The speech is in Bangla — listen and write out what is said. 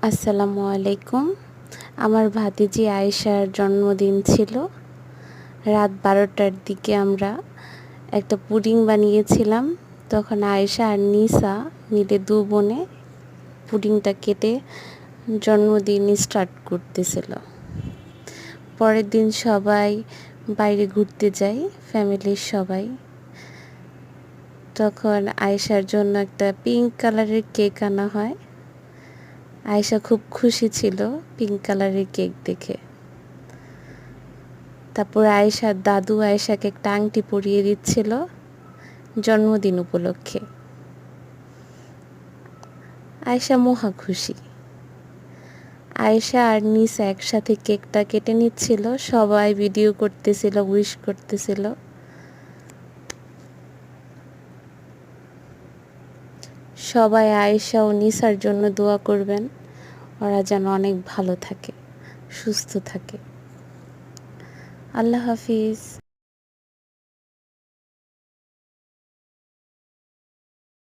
আসসালামু আলাইকুম। আমার ভাতিজি আয়েশার জন্মদিন ছিল। রাত 12টার দিকে আমরা একটা পুডিং বানিয়েছিলাম। তখন আয়েশা আর নিসা মিলে দু বোনে পুডিংটা কেটে জন্মদিন স্টার্ট করতেছিল। পরের দিন সবাই বাইরে ঘুরতে যাই, ফ্যামিলির সবাই। তখন আয়েশার জন্য একটা পিঙ্ক কালারের কেক আনা হয়। আয়েশা খুব খুশি ছিল পিঙ্ক কালারের কেক দেখে। তারপর আয়েশার দাদু আয়েশাকে একটা আংটি পরিয়ে দিচ্ছিল জন্মদিন উপলক্ষে। আয়েশা মহা খুশি। আয়েশা আর নিসা একসাথে কেকটা কেটে নিচ্ছিল, সবাই ভিডিও করতেছিল, উইশ করতেছিল। সবাই আয়েশা ও নিসার জন্য দোয়া করবেন, ওরা যেন অনেক ভালো থাকে, সুস্থ থাকে। আল্লাহ হাফিজ।